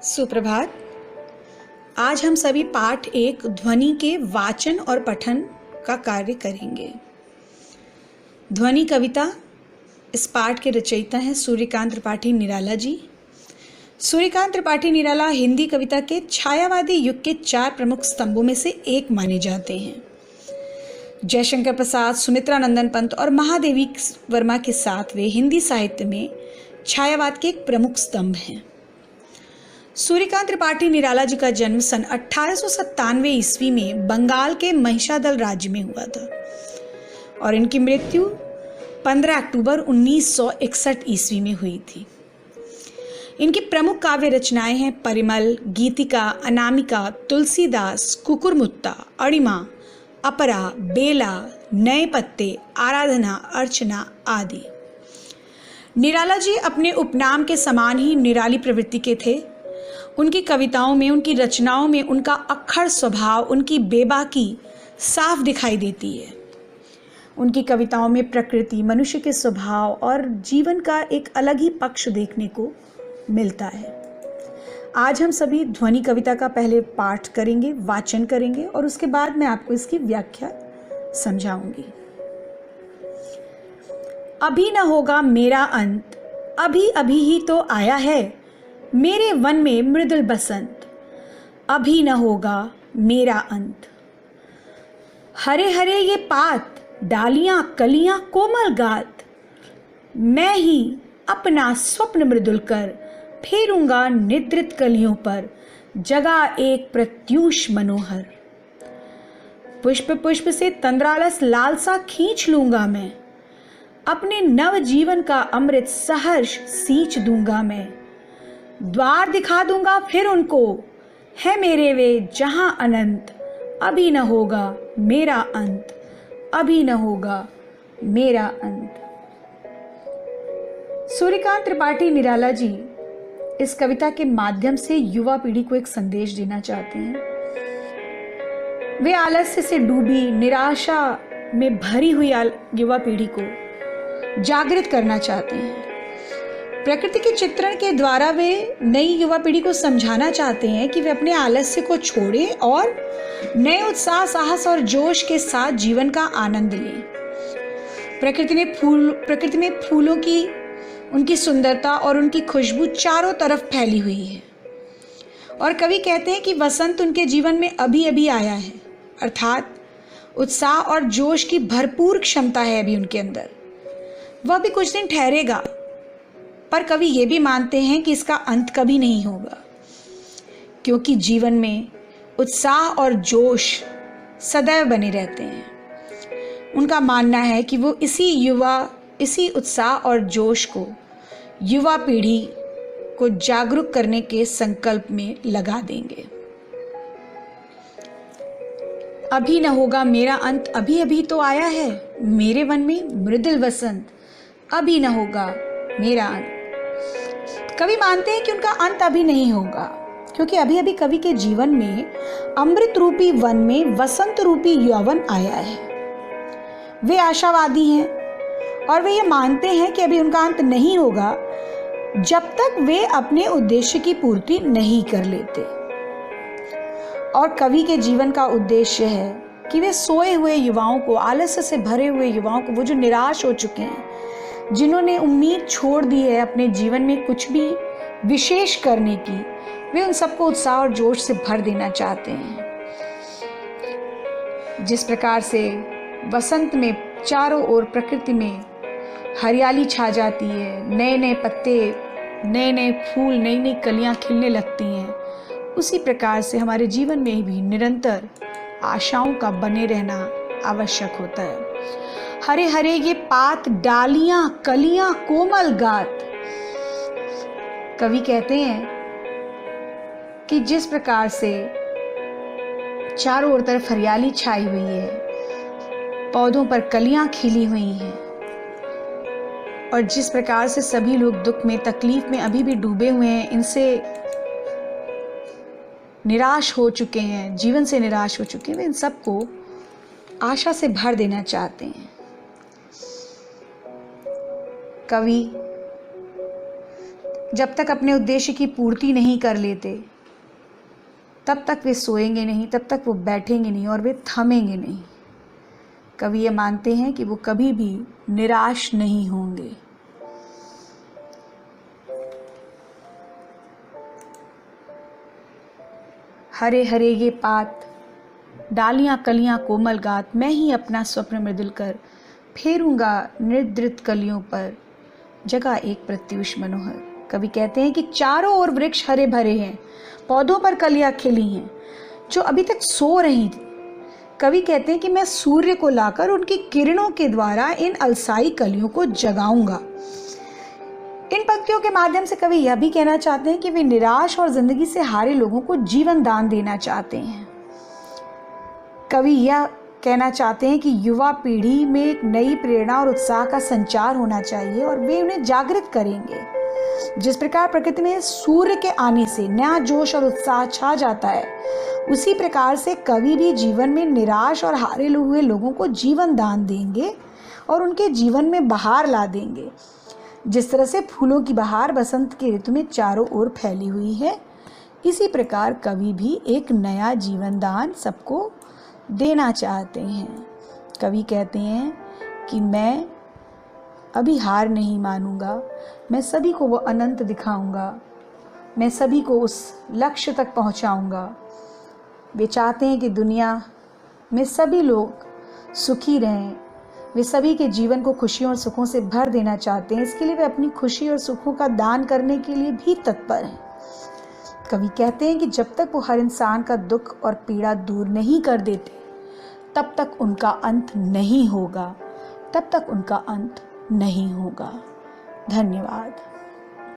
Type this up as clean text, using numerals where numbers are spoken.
सुप्रभात। आज हम सभी पाठ एक ध्वनि के वाचन और पठन का कार्य करेंगे। ध्वनि कविता, इस पाठ के रचयिता हैं सूर्यकांत त्रिपाठी निराला जी। सूर्यकांत त्रिपाठी निराला हिंदी कविता के छायावादी युग के 4 प्रमुख स्तंभों में से एक माने जाते हैं। जयशंकर प्रसाद, सुमित्रा नंदन पंत और महादेवी वर्मा के साथ वे हिंदी साहित्य में छायावाद के एक प्रमुख स्तंभ हैं। सूर्यकांत त्रिपाठी निराला जी का जन्म सन 1897 ईस्वी में बंगाल के महिषादल राज्य में हुआ था और इनकी मृत्यु 15 अक्टूबर 1961 ईस्वी में हुई थी। इनकी प्रमुख काव्य रचनाएं हैं परिमल, गीतिका, अनामिका, तुलसीदास, कुकुरमुत्ता, अणिमा, अपरा, बेला, नए पत्ते, आराधना, अर्चना आदि। निराला जी अपने उपनाम के समान ही निराली प्रवृत्ति के थे। उनकी कविताओं में, उनकी रचनाओं में उनका अक्खड़ स्वभाव, उनकी बेबाकी साफ दिखाई देती है। उनकी कविताओं में प्रकृति, मनुष्य के स्वभाव और जीवन का एक अलग ही पक्ष देखने को मिलता है। आज हम सभी ध्वनि कविता का पहले पाठ करेंगे, वाचन करेंगे और उसके बाद मैं आपको इसकी व्याख्या समझाऊंगी। अभी न होगा मेरा अंत, अभी अभी ही तो आया है मेरे वन में मृदुल बसंत, अभी न होगा मेरा अंत। हरे हरे ये पात, डालियां कलियां कोमल गात, मैं ही अपना स्वप्न मृदुल कर फेरूंगा निद्रित कलियों पर जगा एक प्रत्यूष मनोहर। पुष्प पुष्प से तंद्रालस लालसा खींच लूंगा मैं, अपने नव जीवन का अमृत सहर्ष सींच दूंगा मैं। द्वार दिखा दूंगा फिर उनको, है मेरे वे जहां अनंत, अभी न होगा मेरा अंत, अभी न होगा मेरा अंत। सूर्यकांत त्रिपाठी निराला जी इस कविता के माध्यम से युवा पीढ़ी को एक संदेश देना चाहते हैं। वे आलस्य से डूबी, निराशा में भरी हुई युवा पीढ़ी को जागृत करना चाहते हैं। प्रकृति के चित्रण के द्वारा वे नई युवा पीढ़ी को समझाना चाहते हैं कि वे अपने आलस्य को छोड़ें और नए उत्साह, साहस और जोश के साथ जीवन का आनंद लें। प्रकृति में फूलों की उनकी सुंदरता और उनकी खुशबू चारों तरफ फैली हुई है और कवि कहते हैं कि वसंत उनके जीवन में अभी अभी आया है, अर्थात उत्साह और जोश की भरपूर क्षमता है अभी उनके अंदर। वह भी कुछ दिन ठहरेगा, पर कवि ये भी मानते हैं कि इसका अंत कभी नहीं होगा, क्योंकि जीवन में उत्साह और जोश सदैव बने रहते हैं। उनका मानना है कि वो इसी उत्साह और जोश को युवा पीढ़ी को जागरूक करने के संकल्प में लगा देंगे। अभी न होगा मेरा अंत, अभी अभी तो आया है मेरे वन में मृदुल बसंत, अभी न होगा मेरा अंत। कवि मानते हैं कि उनका अंत अभी नहीं होगा, क्योंकि अभी अभी कवि के जीवन में अमृत रूपी वन में वसंत रूपी यौवन आया है। वे आशावादी हैं और वे ये मानते हैं कि अभी उनका अंत नहीं होगा जब तक वे अपने उद्देश्य की पूर्ति नहीं कर लेते। और कवि के जीवन का उद्देश्य है कि वे सोए हुए युवाओं को, आलस्य से भरे हुए युवाओं को, वो जो निराश हो चुके हैं, जिन्होंने उम्मीद छोड़ दी है अपने जीवन में कुछ भी विशेष करने की, वे उन सबको उत्साह और जोश से भर देना चाहते हैं। जिस प्रकार से वसंत में चारों ओर प्रकृति में हरियाली छा जाती है, नए नए पत्ते, नए नए फूल, नई नई कलियां खिलने लगती हैं, उसी प्रकार से हमारे जीवन में भी निरंतर आशाओं का बने रहना आवश्यक होता है। हरे हरे ये पात, डालियां कलियां कोमल गात। कवि कहते हैं कि जिस प्रकार से चारों ओर तरफ हरियाली छाई हुई है, पौधों पर कलियां खिली हुई हैं और जिस प्रकार से सभी लोग दुख में, तकलीफ में अभी भी डूबे हुए हैं, इनसे निराश हो चुके हैं, जीवन से निराश हो चुके हैं, वे इन सबको आशा से भर देना चाहते हैं। कवि जब तक अपने उद्देश्य की पूर्ति नहीं कर लेते तब तक वे सोएंगे नहीं, तब तक वो बैठेंगे नहीं और वे थमेंगे नहीं। कवि ये मानते हैं कि वो कभी भी निराश नहीं होंगे। हरे हरे ये पात, डालियां कलियां कोमल गात, मैं ही अपना स्वप्न मृदुल कर फेरूंगा निर्दृत कलियों पर, जगह एक प्रत्युष मनोहर। कवि कहते हैं कि चारों ओर वृक्ष हरे भरे हैं, पौधों पर कलियां खिली हैं जो अभी तक सो रही थी। कवि कहते हैं कि मैं सूर्य को लाकर उनकी किरणों के द्वारा इन अलसाई कलियों को जगाऊंगा। इन पंक्तियों के माध्यम से कवि यह भी कहना चाहते हैं कि वे निराश और जिंदगी से हारे लोगों को जीवन दान देना चाहते हैं। कवि यह कहना चाहते हैं कि युवा पीढ़ी में एक नई प्रेरणा और उत्साह का संचार होना चाहिए और वे उन्हें जागृत करेंगे। जिस प्रकार प्रकृति में सूर्य के आने से नया जोश और उत्साह छा जाता है, उसी प्रकार से कवि भी जीवन में निराश और हारे हुए लोगों को जीवन दान देंगे और उनके जीवन में बहार ला देंगे। जिस तरह से फूलों की बहार बसंत के ऋतु में चारों ओर फैली हुई है, इसी प्रकार कवि भी एक नया जीवन दान सबको देना चाहते हैं। कवि कहते हैं कि मैं अभी हार नहीं मानूंगा, मैं सभी को वो अनंत दिखाऊंगा, मैं सभी को उस लक्ष्य तक पहुंचाऊंगा। वे चाहते हैं कि दुनिया में सभी लोग सुखी रहें, वे सभी के जीवन को खुशियों और सुखों से भर देना चाहते हैं। इसके लिए वे अपनी खुशी और सुखों का दान करने के लिए भी तत्पर हैं। कवि कहते हैं कि जब तक वो हर इंसान का दुख और पीड़ा दूर नहीं कर देते तब तक उनका अंत नहीं होगा, तब तक उनका अंत नहीं होगा। धन्यवाद।